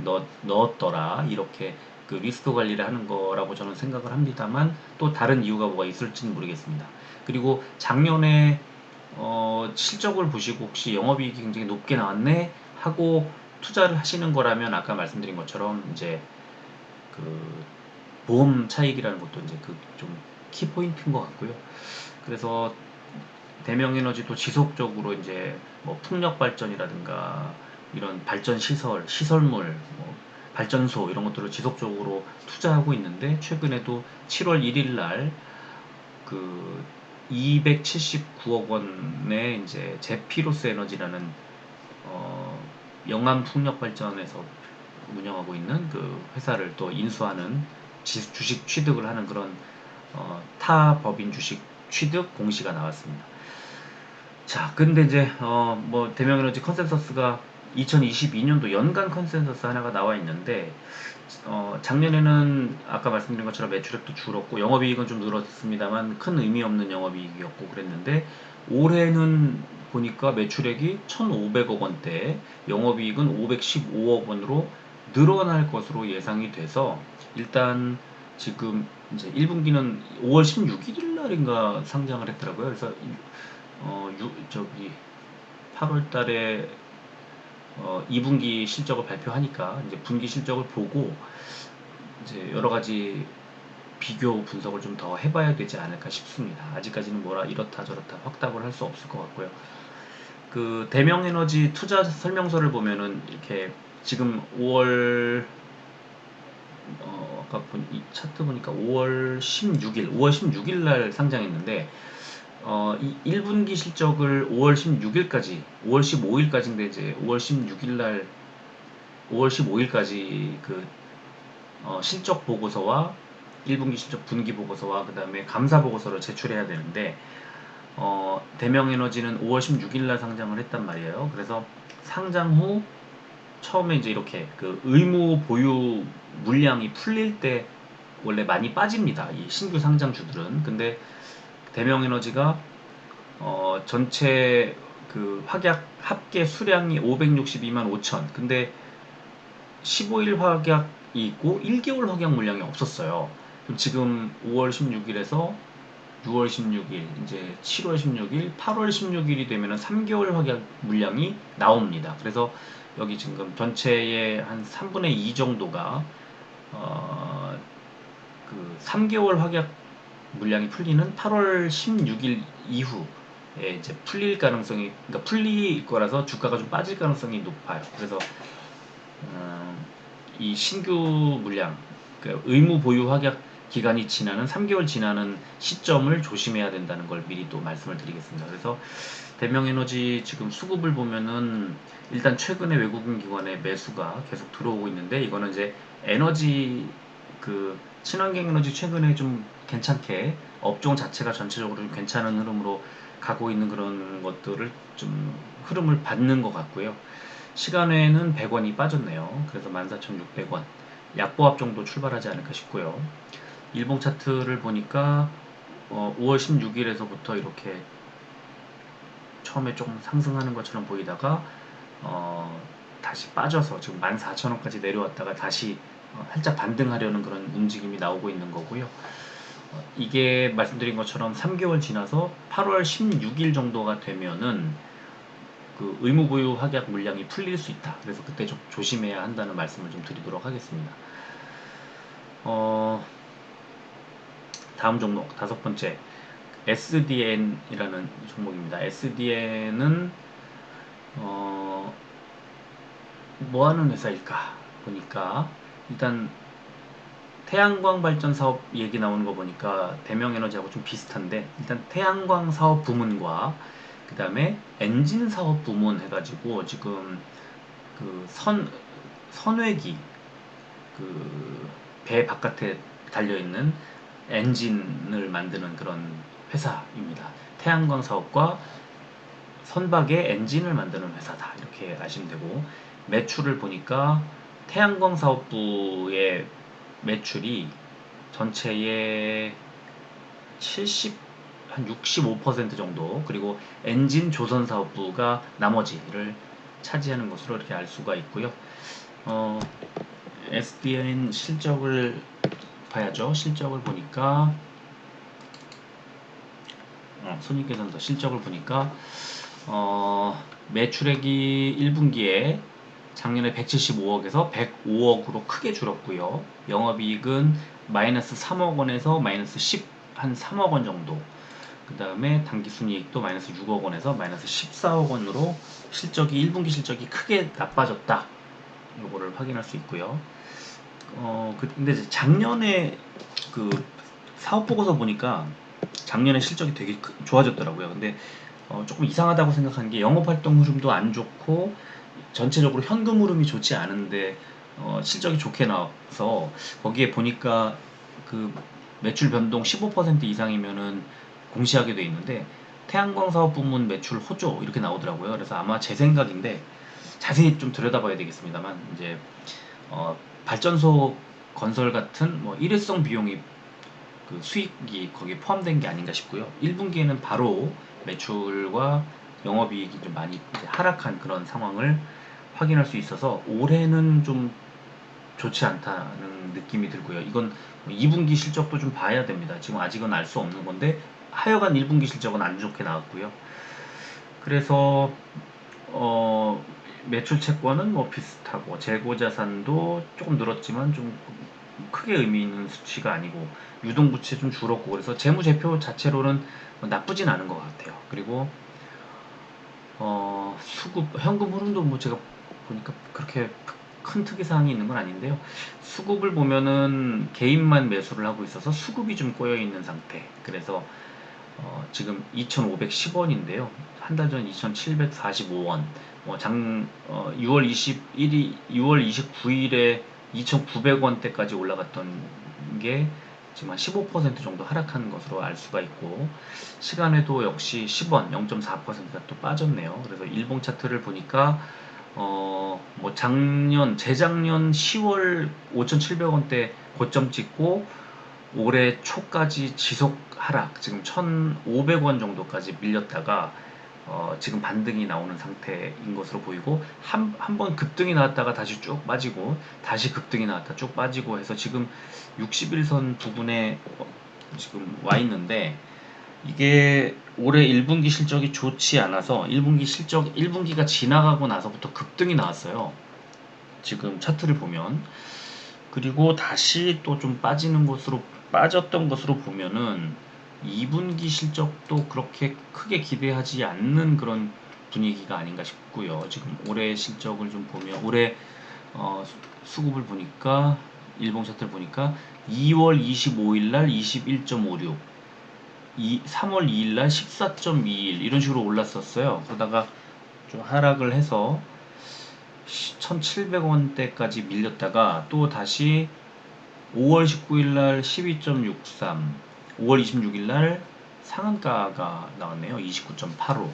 넣었더라 이렇게 그 리스크 관리를 하는 거라고 저는 생각을 합니다만 또 다른 이유가 뭐가 있을지는 모르겠습니다. 그리고 작년에 실적을 보시고 혹시 영업이익이 굉장히 높게 나왔네 하고 투자를 하시는 거라면 아까 말씀드린 것처럼 이제 그 보험 차익이라는 것도 이제 그 좀 키포인트인 것 같고요. 그래서 대명에너지도 지속적으로 이제 뭐 풍력 발전이라든가 이런 발전 시설물, 뭐 발전소 이런 것들을 지속적으로 투자하고 있는데 최근에도 7월 1일 날 그 279억 원의 이제 제피로스 에너지라는 영암 풍력 발전에서 운영하고 있는 그 회사를 또 인수하는 주식 취득을 하는 그런 타 법인 주식 취득 공시가 나왔습니다. 자, 근데 이제 뭐 대명에너지 컨센서스가 2022년도 연간 컨센서스 하나가 나와 있는데 작년에는 아까 말씀드린 것처럼 매출액도 줄었고 영업이익은 좀 늘었습니다만 큰 의미 없는 영업이익이었고 그랬는데 올해는 보니까 매출액이 1,500억 원대, 영업이익은 515억 원으로 늘어날 것으로 예상이 돼서 일단 지금 이제 1분기는 5월 16일 날인가 상장을 했더라고요. 그래서 저기 8월 달에 2분기 실적을 발표하니까 이제 분기 실적을 보고 이제 여러 가지 비교 분석을 좀 더 해봐야 되지 않을까 싶습니다. 아직까지는 뭐라 이렇다 저렇다 확답을 할 수 없을 것 같고요. 그 대명에너지 투자 설명서를 보면은 이렇게 지금 5월 아까 이 차트 보니까 5월 16일 날 상장했는데 이 1분기 실적을 5월 16일까지 5월 15일까지인데 이제 5월 15일까지 그 실적 보고서와 1분기 실적 분기 보고서와 그 다음에 감사 보고서를 제출해야 되는데 대명에너지는 5월 16일 날 상장을 했단 말이에요. 그래서 상장 후 처음에 이제 이렇게 그 의무 보유 물량이 풀릴 때 원래 많이 빠집니다. 이 신규 상장주들은. 근데 대명에너지가 전체 그 확약 합계 수량이 562만 5천. 근데 15일 확약이 있고 1개월 확약 물량이 없었어요. 그럼 지금 5월 16일에서 6월 16일, 이제 7월 16일, 8월 16일이 되면은 3개월 확약 물량이 나옵니다. 그래서 여기 지금 전체의 한 3분의 2 정도가 그 3개월 확약 물량이 풀리는 8월 16일 이후에 이제 풀릴 가능성이, 그러니까 풀릴 거라서 주가가 좀 빠질 가능성이 높아요. 그래서 이 신규 물량, 그 의무 보유 확약 기간이 지나는 3개월 지나는 시점을 조심해야 된다는 걸 미리 또 말씀을 드리겠습니다. 그래서 대명에너지 지금 수급을 보면은 일단 최근에 외국인 기관의 매수가 계속 들어오고 있는데, 이거는 이제 에너지 그 친환경 에너지 최근에 좀 괜찮게 업종 자체가 전체적으로 좀 괜찮은 흐름으로 가고 있는 그런 것들을 좀 흐름을 받는 것 같고요. 시간외에는 100원이 빠졌네요. 그래서 14,600원 약보합 정도 출발하지 않을까 싶고요. 일봉 차트를 보니까 5월 16일에서부터 이렇게 처음에 조금 상승하는 것처럼 보이다가 다시 빠져서 지금 14,000원까지 내려왔다가 다시 살짝 반등하려는 그런 움직임이 나오고 있는 거고요. 이게 말씀드린 것처럼 3개월 지나서 8월 16일 정도가 되면은 그 의무보유 확약 물량이 풀릴 수 있다. 그래서 그때 좀 조심해야 한다는 말씀을 좀 드리도록 하겠습니다. 다음 종목 다섯 번째 SDN이라는 종목입니다. SDN은 뭐 하는 회사일까 보니까 일단 태양광 발전 사업 얘기 나오는 거 보니까 대명에너지하고 좀 비슷한데, 일단 태양광 사업 부문과 그 다음에 엔진 사업 부문 해가지고 지금 그 선외기 그 배 바깥에 달려있는 엔진을 만드는 그런 회사입니다. 태양광 사업과 선박의 엔진을 만드는 회사다, 이렇게 아시면 되고, 매출을 보니까 태양광 사업부의 매출이 전체의 70, 한 65% 정도, 그리고 엔진 조선 사업부가 나머지를 차지하는 것으로 이렇게 알 수가 있고요. SDN 실적을 봐야죠. 실적을 보니까 손익계산서 실적을 보니까 매출액이 1분기에 작년에 175억에서 105억으로 크게 줄었고요. 영업이익은 마이너스 3억 원에서 마이너스 10한 3억 원 정도. 그 다음에 당기순이익도 마이너스 6억 원에서 마이너스 14억 원으로 실적이 1분기 실적이 크게 나빠졌다. 요거를 확인할 수 있고요. 근데 작년에 그 사업 보고서 보니까 작년에 실적이 되게 좋아졌더라고요. 근데 조금 이상하다고 생각한 게 영업활동 흐름도 안 좋고 전체적으로 현금 흐름이 좋지 않은데 실적이 좋게 나와서, 거기에 보니까 그 매출 변동 15% 이상이면은 공시하게 돼 있는데 태양광 사업 부문 매출 호조 이렇게 나오더라고요. 그래서 아마 제 생각인데 자세히 좀 들여다봐야 되겠습니다만, 이제 발전소 건설 같은 뭐 일회성 비용이 그 수익이 거기에 포함된 게 아닌가 싶고요. 1분기에는 바로 매출과 영업이익이 좀 많이 이제 하락한 그런 상황을 확인할 수 있어서 올해는 좀 좋지 않다는 느낌이 들고요. 이건 2분기 실적도 좀 봐야 됩니다. 지금 아직은 알 수 없는 건데 하여간 1분기 실적은 안 좋게 나왔고요. 그래서 매출 채권은 뭐 비슷하고 재고 자산도 조금 늘었지만 좀 크게 의미 있는 수치가 아니고, 유동부채 좀 줄었고, 그래서 재무제표 자체로는 나쁘진 않은 것 같아요. 그리고 수급 현금 흐름도 뭐 제가 보니까 그렇게 큰 특이사항이 있는 건 아닌데요. 수급을 보면은 개인만 매수를 하고 있어서 수급이 좀 꼬여 있는 상태. 그래서 지금 2,510원인데요. 한 달 전 2,745원. 6월 21일, 6월 29일에 2,900원대까지 올라갔던 게 지금 한 15% 정도 하락한 것으로 알 수가 있고, 시간에도 역시 10원, 0.4%가 또 빠졌네요. 그래서 일봉 차트를 보니까 뭐 재작년 10월 5,700원대 고점 찍고 올해 초까지 지속 하락, 지금 1,500원 정도까지 밀렸다가 지금 반등이 나오는 상태인 것으로 보이고, 한 번 급등이 나왔다가 다시 쭉 빠지고 다시 급등이 나왔다 쭉 빠지고 해서 지금 61선 부분에 지금 와 있는데, 이게 올해 1분기 실적이 좋지 않아서 1분기가 지나가고 나서부터 급등이 나왔어요. 지금 차트를 보면. 그리고 다시 또 좀 빠졌던 것으로 보면은 2분기 실적도 그렇게 크게 기대하지 않는 그런 분위기가 아닌가 싶고요. 지금 올해 실적을 좀 보면 올해 수급을 보니까 일봉 차트를 보니까 2월 25일 날 21.56, 3월 2일 날 14.21 이런 식으로 올랐었어요. 그러다가 좀 하락을 해서 1,700원대까지 밀렸다가 또 다시 5월 19일 날 12.63, 5월 26일 날 상한가가 나왔네요. 29.85.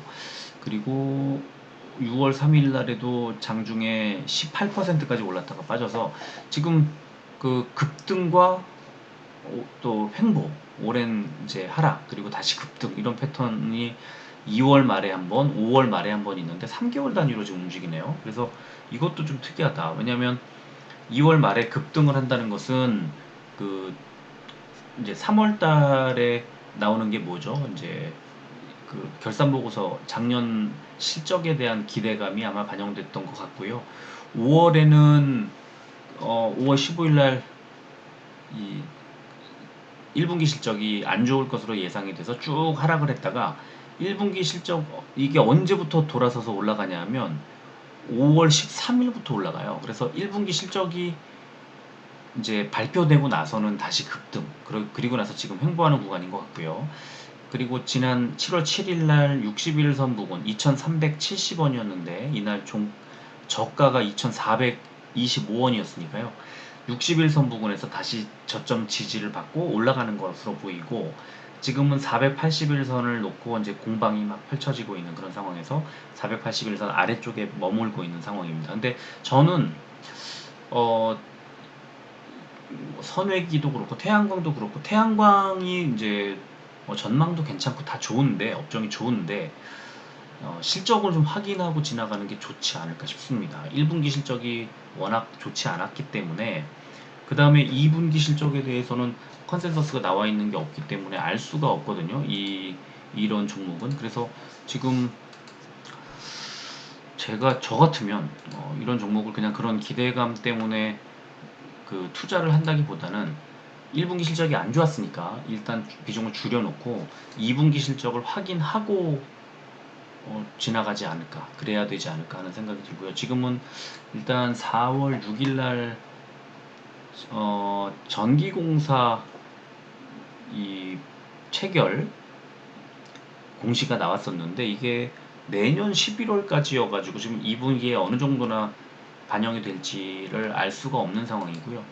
그리고 6월 3일 날에도 장중에 18%까지 올랐다가 빠져서 지금 그 급등과 또 횡보, 오랜 이제 하락, 그리고 다시 급등 이런 패턴이 2월 말에 한 번, 5월 말에 한 번 있는데 3개월 단위로 지금 움직이네요. 그래서 이것도 좀 특이하다. 왜냐면 2월 말에 급등을 한다는 것은 그 이제 3월 달에 나오는 게 뭐죠? 이제 그 결산 보고서 작년 실적에 대한 기대감이 아마 반영됐던 것 같고요. 5월에는 5월 15일 날 이 1분기 실적이 안 좋을 것으로 예상이 돼서 쭉 하락을 했다가 1분기 실적 이게 언제부터 돌아서서 올라가냐면 5월 13일부터 올라가요. 그래서 1분기 실적이 이제 발표되고 나서는 다시 급등. 그리고 나서 지금 횡보하는 구간인 것 같고요. 그리고 지난 7월 7일 날 61선 부근 2,370원이었는데 이날 저가가 2,425원이었으니까요. 61선 부근에서 다시 저점 지지를 받고 올라가는 것으로 보이고 지금은 481선을 놓고 이제 공방이 막 펼쳐지고 있는 그런 상황에서 481선 아래쪽에 머물고 있는 상황입니다. 근데 저는 어 선회기도 그렇고 태양광도 그렇고 태양광이 이제 전망도 괜찮고 다 좋은데 업종이 좋은데 실적을 좀 확인하고 지나가는 게 좋지 않을까 싶습니다. 1분기 실적이 워낙 좋지 않았기 때문에 그 다음에 2분기 실적에 대해서는 컨센서스가 나와 있는 게 없기 때문에 알 수가 없거든요. 이런 종목은. 그래서 지금 저 같으면 이런 종목을 그냥 그런 기대감 때문에 그 투자를 한다기보다는 1분기 실적이 안 좋았으니까 일단 비중을 줄여놓고 2분기 실적을 확인하고 지나가지 않을까, 그래야 되지 않을까 하는 생각이 들고요. 지금은 일단 4월 6일 날 전기공사 이 체결 공시가 나왔었는데 이게 내년 11월까지여가지고 지금 2분기에 어느 정도나 반영이 될지를 알 수가 없는 상황이고요.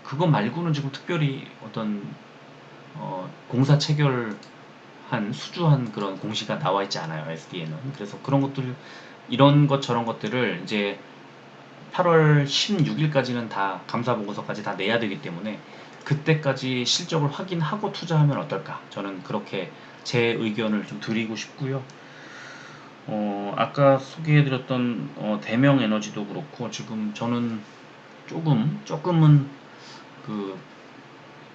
그거 말고는 지금 특별히 어떤 공사 체결한 수주한 그런 공시가 나와 있지 않아요. SD에는. 그래서 그런 것들 이런 것 저런 것들을 이제 8월 16일까지는 다 감사 보고서까지 다 내야 되기 때문에 그때까지 실적을 확인하고 투자하면 어떨까? 저는 그렇게 제 의견을 좀 드리고 싶고요. 아까 소개해드렸던 대명 에너지도 그렇고 지금 저는 조금은 그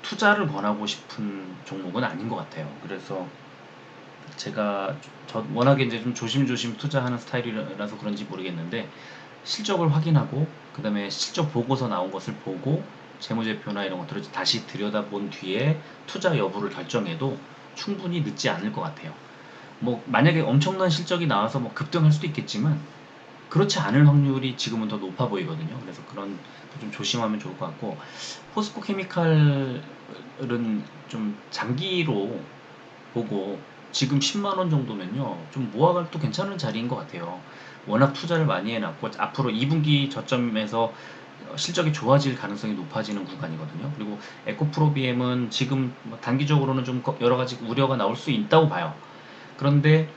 투자를 권하고 싶은 종목은 아닌 것 같아요. 그래서 제가 워낙에 이제 좀 조심조심 투자하는 스타일이라서 그런지 모르겠는데 실적을 확인하고 그 다음에 실적 보고서 나온 것을 보고 재무제표나 이런 것들을 다시 들여다본 뒤에 투자 여부를 결정해도 충분히 늦지 않을 것 같아요. 뭐 만약에 엄청난 실적이 나와서 뭐 급등할 수도 있겠지만 그렇지 않을 확률이 지금은 더 높아 보이거든요. 그래서 그런 좀 조심하면 좋을 것 같고 포스코 케미칼은 좀 장기로 보고 지금 10만 원 정도면요 좀 모아갈 또 괜찮은 자리인 것 같아요. 워낙 투자를 많이 해놨고 앞으로 2분기 저점에서 실적이 좋아질 가능성이 높아지는 구간이거든요. 그리고 에코프로비엠은 지금 뭐 단기적으로는 좀 여러 가지 우려가 나올 수 있다고 봐요. 그런데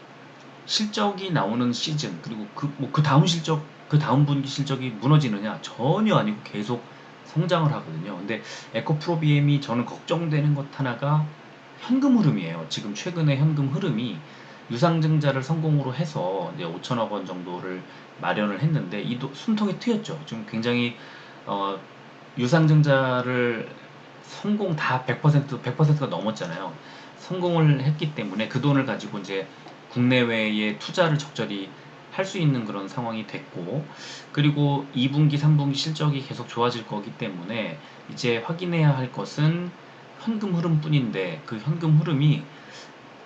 실적이 나오는 시즌 그리고 그 다음 실적 그 다음 분기 실적이 무너지느냐 전혀 아니고 계속 성장을 하거든요. 근데 에코프로비엠이 저는 걱정되는 것 하나가 현금 흐름이에요. 지금 최근에 현금 흐름이 유상증자를 성공으로 해서 이제 5천억 원 정도를 마련을 했는데 이 숨통이 트였죠. 지금 굉장히 어, 유상증자를 성공 다 100%가 넘었잖아요. 성공을 했기 때문에 그 돈을 가지고 이제 국내외에 투자를 적절히 할 수 있는 그런 상황이 됐고 그리고 2분기, 3분기 실적이 계속 좋아질 거기 때문에 이제 확인해야 할 것은 현금 흐름뿐인데 그 현금 흐름이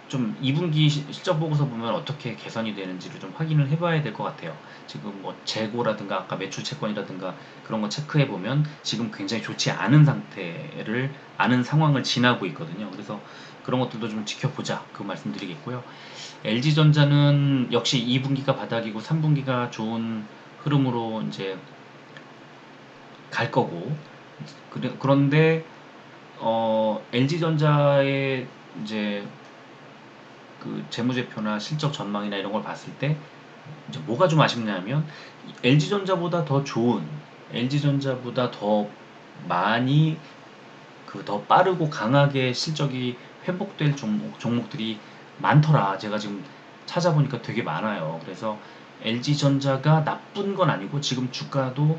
좀 2분기 실적 보고서 보면 어떻게 개선이 되는지를 좀 확인을 해봐야 될 것 같아요. 지금 뭐 재고라든가 아까 매출 채권이라든가 그런 거 체크해 보면 지금 굉장히 좋지 않은 상태를 아는 상황을 지나고 있거든요. 그래서 그런 것들도 좀 지켜보자 그 말씀드리겠고요. LG전자는 역시 2분기가 바닥이고 3분기가 좋은 흐름으로 이제 갈 거고 그런데 LG전자의 이제 그 재무제표나 실적 전망이나 이런 걸 봤을 때 이제 뭐가 좀 아쉽냐면 LG전자보다 더 좋은 LG전자보다 더 많이 그 더 빠르고 강하게 실적이 회복될 종목들이 많더라. 제가 지금 찾아보니까 되게 많아요. 그래서 LG전자가 나쁜 건 아니고 지금 주가도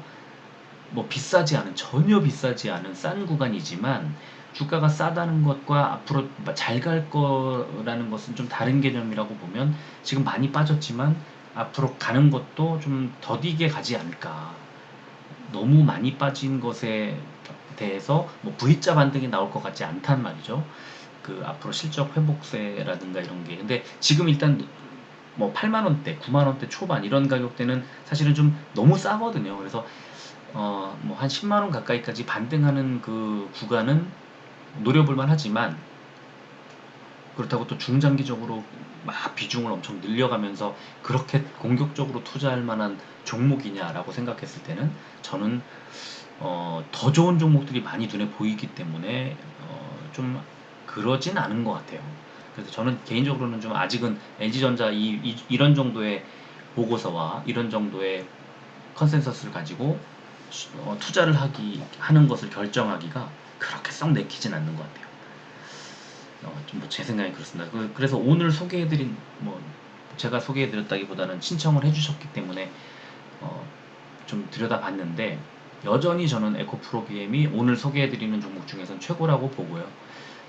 뭐 비싸지 않은 전혀 비싸지 않은 싼 구간이지만 주가가 싸다는 것과 앞으로 잘 갈 거라는 것은 좀 다른 개념이라고 보면 지금 많이 빠졌지만 앞으로 가는 것도 좀 더디게 가지 않을까. 너무 많이 빠진 것에 대해서 뭐 V자 반등이 나올 것 같지 않단 말이죠. 그 앞으로 실적 회복세라든가 이런 게. 근데 지금 일단 뭐 8만 원대, 9만 원대 초반 이런 가격대는 사실은 좀 너무 싸거든요. 그래서 뭐 한 10만 원 가까이까지 반등하는 그 구간은 노려볼만 하지만 그렇다고 또 중장기적으로 막 비중을 엄청 늘려가면서 그렇게 공격적으로 투자할 만한 종목이냐라고 생각했을 때는 저는 더 좋은 종목들이 많이 눈에 보이기 때문에 좀 그러진 않은 것 같아요. 그래서 저는 개인적으로는 좀 아직은 LG전자 이런 정도의 보고서와 이런 정도의 컨센서스를 가지고 투자를 하는 것을 결정하기가 그렇게 썩 내키진 않는 것 같아요. 좀 뭐 제 생각이 그렇습니다. 그래서 오늘 소개해드린 뭐 제가 소개해드렸다기보다는 신청을 해주셨기 때문에 어, 좀 들여다봤는데 여전히 저는 에코프로비엠이 오늘 소개해드리는 종목 중에선 최고라고 보고요.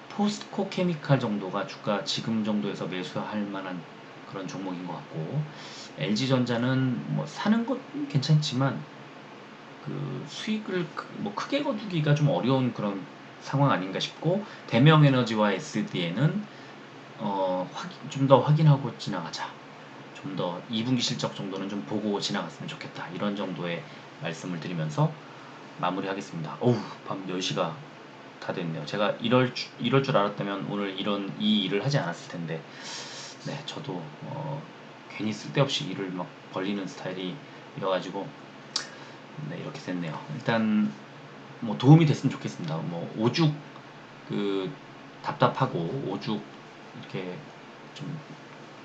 포스코 케미칼 정도가 주가 지금 정도에서 매수할 만한 그런 종목인 것 같고 LG전자는 뭐 사는 것은 괜찮지만 그 수익을 뭐 크게 거두기가 좀 어려운 그런 상황 아닌가 싶고 대명에너지와 SD에는 좀 더 확인하고 지나가자. 좀 더 2분기 실적 정도는 좀 보고 지나갔으면 좋겠다. 이런 정도의 말씀을 드리면서 마무리하겠습니다. 어우, 밤 10시가 다 됐네요. 제가 이럴 줄 알았다면 오늘 이 일을 하지 않았을 텐데, 네, 저도 괜히 쓸데없이 일을 막 벌리는 스타일이어가지고, 네, 이렇게 됐네요. 일단 뭐 도움이 됐으면 좋겠습니다. 뭐 오죽 그 답답하고 오죽 이렇게 좀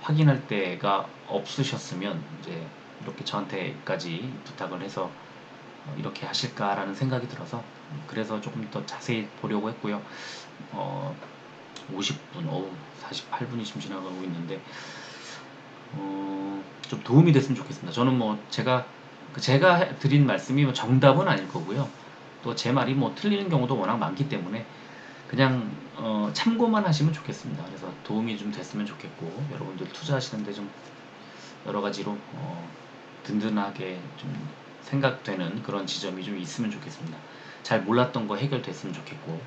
확인할 때가 없으셨으면 이제 이렇게 저한테까지 부탁을 해서 이렇게 하실까라는 생각이 들어서 그래서 조금 더 자세히 보려고 했고요. 어, 50분, 48분이 지금 지나가고 있는데 좀 도움이 됐으면 좋겠습니다. 저는 뭐 제가 드린 말씀이 뭐 정답은 아닐 거고요. 또 제 말이 뭐 틀리는 경우도 워낙 많기 때문에 그냥 참고만 하시면 좋겠습니다. 그래서 도움이 좀 됐으면 좋겠고 여러분들 투자하시는데 좀 여러 가지로 든든하게 좀 생각되는 그런 지점이 좀 있으면 좋겠습니다. 잘 몰랐던 거 해결됐으면 좋겠고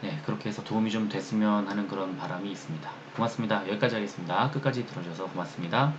네, 그렇게 해서 도움이 좀 됐으면 하는 그런 바람이 있습니다. 고맙습니다. 여기까지 하겠습니다. 끝까지 들어주셔서 고맙습니다.